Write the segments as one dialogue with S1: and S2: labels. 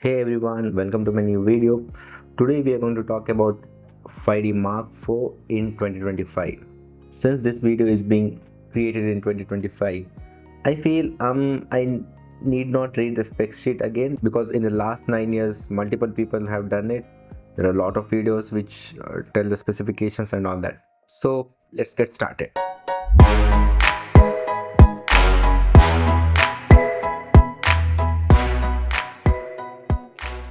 S1: Hey everyone, welcome to my new video. Today we are going to talk about 5D Mark IV in 2025. Since this video is being created in 2025, I feel I need not read the spec sheet again because in the last 9 years multiple people have done it. There are a lot of videos which tell the specifications and all that. So let's get started.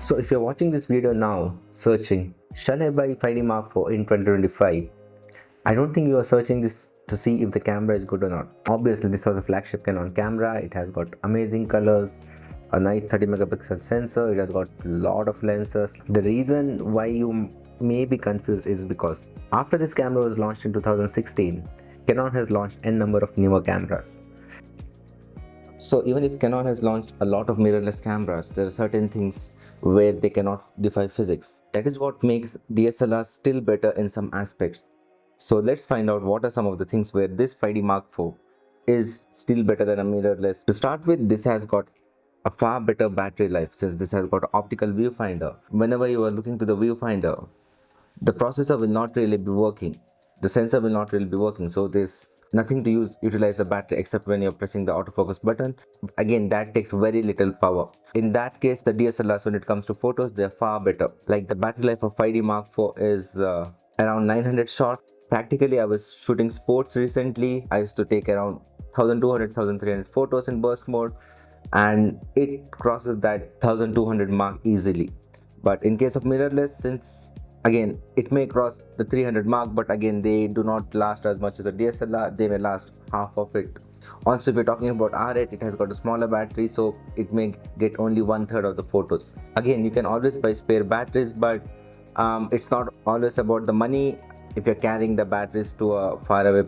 S1: So if you're watching this video now, searching, shall I buy 5D Mark IV in 2025? I don't think you are searching this to see if the camera is good or not. Obviously, this was a flagship Canon camera. It has got amazing colors, a nice 30 megapixel sensor. It has got a lot of lenses. The reason why you may be confused is because after this camera was launched in 2016, Canon has launched n number of newer cameras. So even if Canon has launched a lot of mirrorless cameras, there are certain things where they cannot defy physics. That is what makes DSLR still better in some aspects. So let's find out what are some of the things where this 5D Mark IV is still better than a mirrorless. To start with, this has got a far better battery life since this has got optical viewfinder. Whenever you are looking to the viewfinder, the processor will not really be working. The sensor will not really be working. So there's nothing to utilize the battery except when you're pressing the autofocus button. Again, that takes very little power. In that case, the DSLRs, when it comes to photos, they're far better. Like the battery life of 5D Mark IV is around 900 shots. Practically, I was shooting sports recently. I used to take around 1200 1300 photos in burst mode, and it crosses that 1200 mark easily. But in case of mirrorless, since again it may cross the 300 mark, but again they do not last as much as a DSLR. They may last half of it. Also, if you're talking about R8, it has got a smaller battery, so it may get only 1/3 of the photos. Again, you can always buy spare batteries, but it's not always about the money. If you're carrying the batteries to a far away,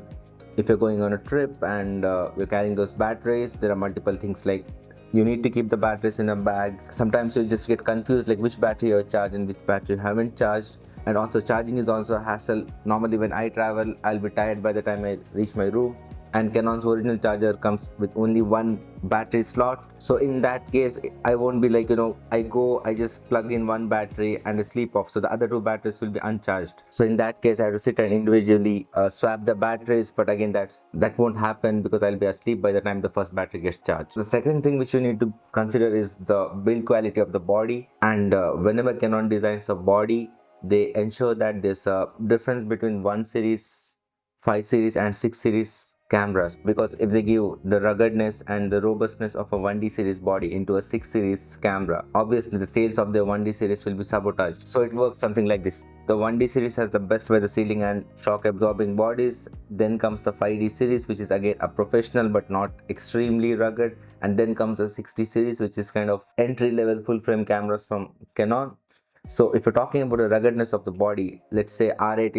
S1: if you're going on a trip and you're carrying those batteries, there are multiple things like you need to keep the batteries in a bag. Sometimes you just get confused like which battery you're charging, which battery you haven't charged. And also charging is also a hassle. Normally when I travel, I'll be tired by the time I reach my room, and Canon's original charger comes with only one battery slot. So in that case, I won't be like, I just plug in one battery and I sleep off, so the other two batteries will be uncharged. So in that case, I have to sit and individually swap the batteries, but again that won't happen because I'll be asleep by the time the first battery gets charged. The second thing which you need to consider is the build quality of the body. And whenever Canon designs a body, they ensure that there's a difference between 1 series, 5 series and 6 series cameras, because if they give the ruggedness and the robustness of a 1D series body into a 6 series camera, obviously the sales of the 1D series will be sabotaged. So it works something like this: the 1D series has the best weather sealing and shock absorbing bodies, then comes the 5D series, which is again a professional but not extremely rugged, and then comes the 60 series, which is kind of entry level full frame cameras from Canon. So if you're talking about the ruggedness of the body, let's say R8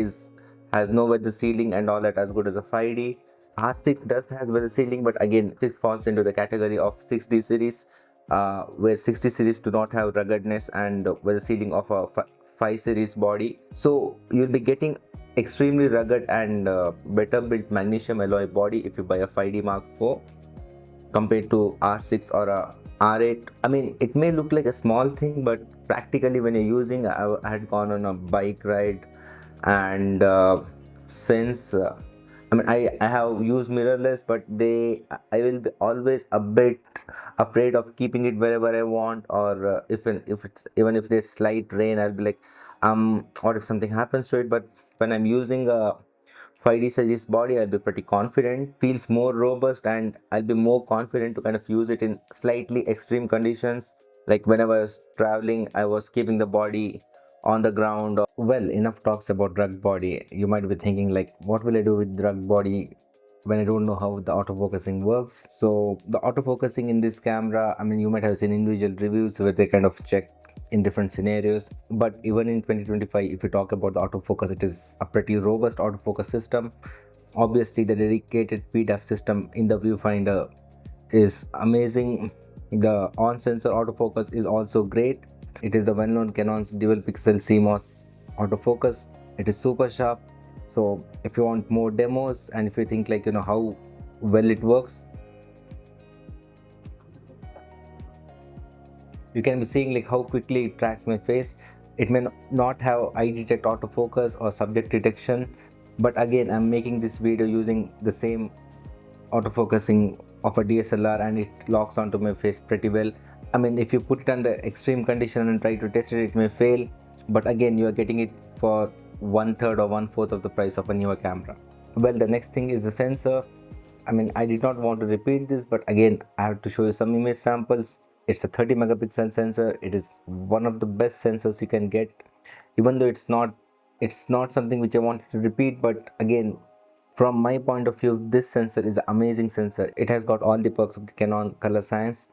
S1: has no weather sealing and all that as good as a 5D. R6 does has weather sealing, but again this falls into the category of 6D series, where 60 series do not have ruggedness and weather sealing of a 5 series body. So you'll be getting extremely rugged and better built magnesium alloy body if you buy a 5D Mark IV compared to R6 or a R8. I mean, it may look like a small thing, but practically when you're using, I had gone on a bike ride, and since I have used mirrorless, but I will be always a bit afraid of keeping it wherever I want, or even if there's slight rain, I'll be like, or if something happens to it. But when I'm using a 5D series body, I'll be pretty confident, feels more robust, and I'll be more confident to kind of use it in slightly extreme conditions. Like whenever I was traveling, I was keeping the body on the ground. Well, enough talks about drug body. You might be thinking like, what will I do with drug body when I don't know how the autofocusing works? So the autofocusing in this camera, I mean, you might have seen individual reviews where they kind of check in different scenarios, but even in 2025, if you talk about the autofocus, it is a pretty robust autofocus system. Obviously the dedicated PDAF system in the viewfinder is amazing. The on sensor autofocus is also great. It is the well-known Canon's dual pixel CMOS autofocus. It is super sharp. So if you want more demos, and if you think like how well it works, You can be seeing like how quickly it tracks my face. It may not have eye detect autofocus or subject detection, but again, I'm making this video using the same autofocusing of a DSLR, and it locks onto my face pretty well. I mean, if you put it under extreme condition and try to test it, it may fail, but again, you are getting it for 1/3 or 1/4 of the price of a newer camera. Well, the next thing is the sensor. I mean, I did not want to repeat this, but again, I have to show you some image samples. It's a 30 megapixel sensor. It is one of the best sensors you can get, even though it's not something which I wanted to repeat, but again, from my point of view, this sensor is an amazing sensor. It has got all the perks of the Canon color science,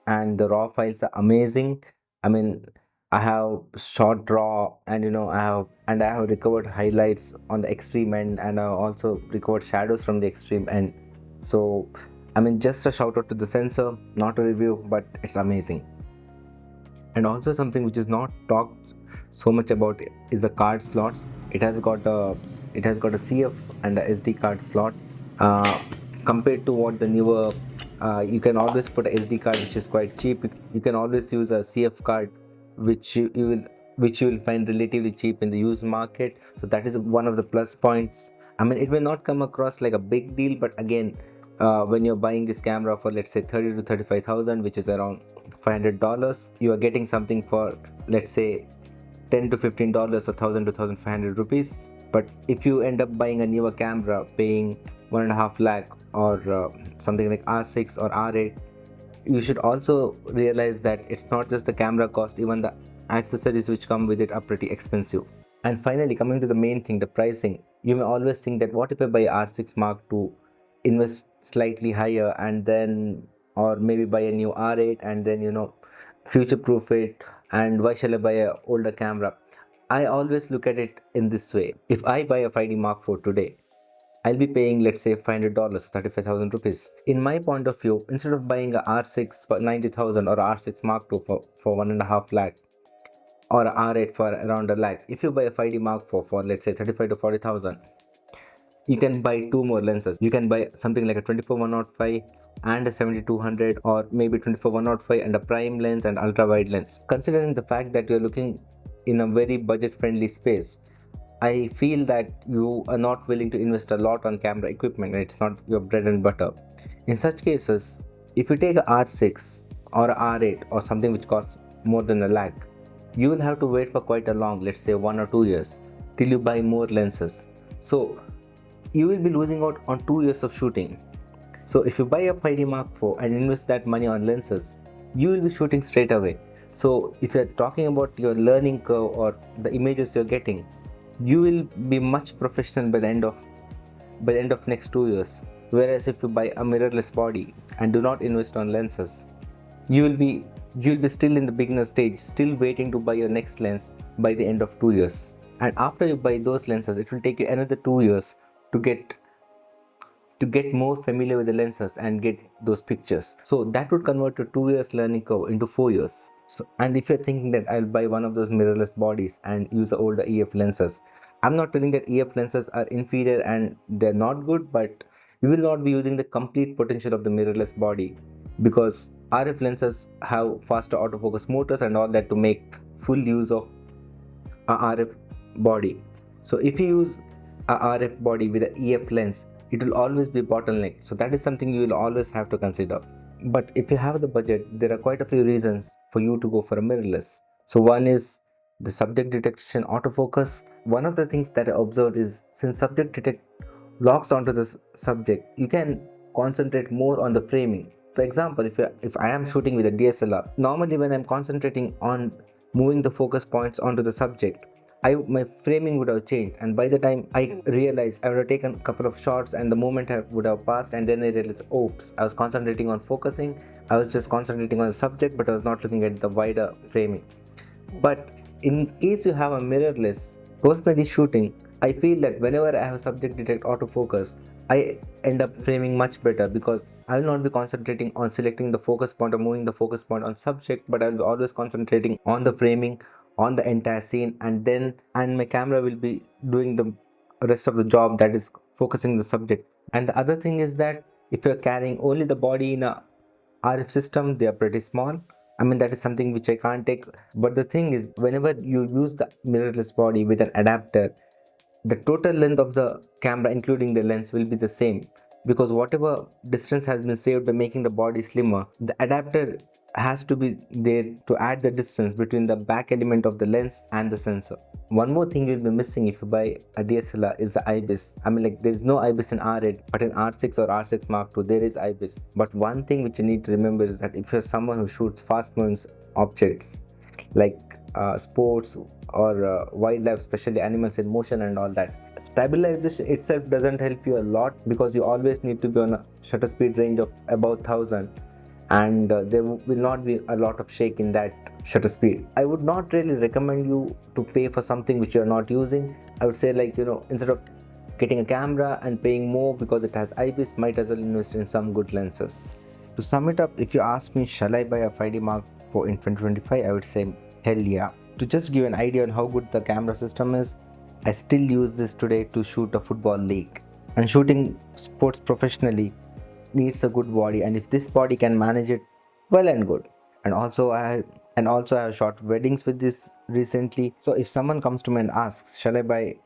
S1: and the raw files are amazing. I mean, I have shot raw, and I have recovered highlights on the extreme end, and I also recovered shadows from the extreme end. So I mean, just a shout out to the sensor, not a review, but it's amazing. And also something which is not talked so much about is the card slots. It has got a CF and a SD card slot. Compared to what the newer, you can always put a SD card which is quite cheap. You can always use a CF card which you will find relatively cheap in the used market. So that is one of the plus points. I mean, it may not come across like a big deal, but again, when you're buying this camera for, let's say, 30 to 35,000, which is around $500, you are getting something for, let's say, $10 to $15 or 1,000 to 1,500 rupees. But if you end up buying a newer camera, paying 1.5 lakh or something like R6 or R8, you should also realize that it's not just the camera cost, even the accessories which come with it are pretty expensive. And finally, coming to the main thing, the pricing. You may always think that what if I buy R6 Mark II, invest slightly higher, and then, or maybe buy a new R8 and then future proof it, and why shall I buy a older camera? I always look at it in this way. If I buy a 5D Mark IV today, I'll be paying, let's say, $500, 35,000 rupees. In my point of view, instead of buying a R6 for 90,000 or R6 Mark II for 1.5 lakh, or a R8 for around a lakh, if you buy a 5D Mark IV for, let's say, 35 to 40,000, you can buy two more lenses. You can buy something like a 24-105 and a 7200, or maybe 24-105 and a prime lens and ultra wide lens. Considering the fact that you're looking in a very budget friendly space, I feel that you are not willing to invest a lot on camera equipment, and it's not your bread and butter. In such cases, if you take a R6 or a R8 or something which costs more than a lakh, you will have to wait for quite a long, let's say 1 or 2 years, till you buy more lenses. So you will be losing out on 2 years of shooting. So if you buy a 5D Mark IV and invest that money on lenses, you will be shooting straight away. So if you're talking about your learning curve or the images you're getting, you will be much professional by the end of next 2 years. Whereas if you buy a mirrorless body and do not invest on lenses, you'll be still in the beginner stage, still waiting to buy your next lens by the end of 2 years. And after you buy those lenses, it will take you another 2 years to get more familiar with the lenses and get those pictures. So that would convert to 2 years learning curve into 4 years. So, and if you're thinking that I'll buy one of those mirrorless bodies and use the older EF lenses, I'm not telling that EF lenses are inferior and they're not good, but you will not be using the complete potential of the mirrorless body, because RF lenses have faster autofocus motors and all that to make full use of a RF body. So if you use a RF body with an EF lens, it will always be bottlenecked. So that is something you will always have to consider. But if you have the budget, there are quite a few reasons for you to go for a mirrorless. So one is the subject detection autofocus. One of the things that I observed is, since subject detect locks onto the subject, you can concentrate more on the framing. For example, if I am shooting with a DSLR, normally when I'm concentrating on moving the focus points onto the subject, my framing would have changed, and by the time I realized, I would have taken a couple of shots and the moment would have passed, and then I realized, oops, I was concentrating on focusing, I was just concentrating on the subject, but I was not looking at the wider framing. But in case you have a mirrorless, personally shooting, I feel that whenever I have subject detect autofocus, I end up framing much better, because I will not be concentrating on selecting the focus point or moving the focus point on subject, but I will be always concentrating on the framing, on the entire scene, and my camera will be doing the rest of the job, that is focusing the subject. And the other thing is that if you're carrying only the body in a RF system, they are pretty small, I mean, that is something which I can't take. But the thing is, whenever you use the mirrorless body with an adapter, the total length of the camera including the lens will be the same, because whatever distance has been saved by making the body slimmer, the adapter has to be there to add the distance between the back element of the lens and the sensor. One more thing you'll be missing if you buy a DSLR is the IBIS. I mean, like, there is no IBIS in R8, but in R6 or R6 Mark II there is IBIS. But one thing which you need to remember is that if you're someone who shoots fast moving objects like sports or wildlife, especially animals in motion and all that, stabilization itself doesn't help you a lot, because you always need to be on a shutter speed range of about 1000, and there will not be a lot of shake in that shutter speed. I would not really recommend you to pay for something which you are not using. I would say, like, instead of getting a camera and paying more because it has IBIS, might as well invest in some good lenses. To sum it up, if you ask me, shall I buy a 5D Mark IV in 2025, I would say hell yeah. To just give an idea on how good the camera system is, I still use this today to shoot a football league. And shooting sports professionally needs a good body, and if this body can manage it, well and good. And also I have shot weddings with this recently. So if someone comes to me and asks, shall I buy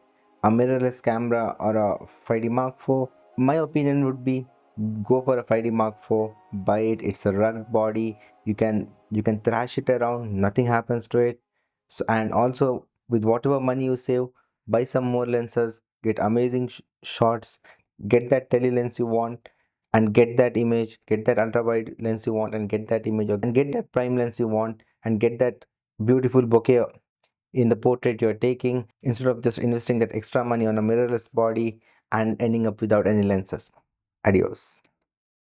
S1: a mirrorless camera or a 5D Mark IV, my opinion would be, go for a 5D Mark IV, buy it. It's a rugged body. You can thrash it around, nothing happens to it. So, and also, with whatever money you save, buy some more lenses, get amazing shots, get that tele lens you want, and get that image, get that ultra wide lens you want, and get that image, and get that prime lens you want, and get that beautiful bokeh in the portrait you're taking, instead of just investing that extra money on a mirrorless body and ending up without any lenses. Adios.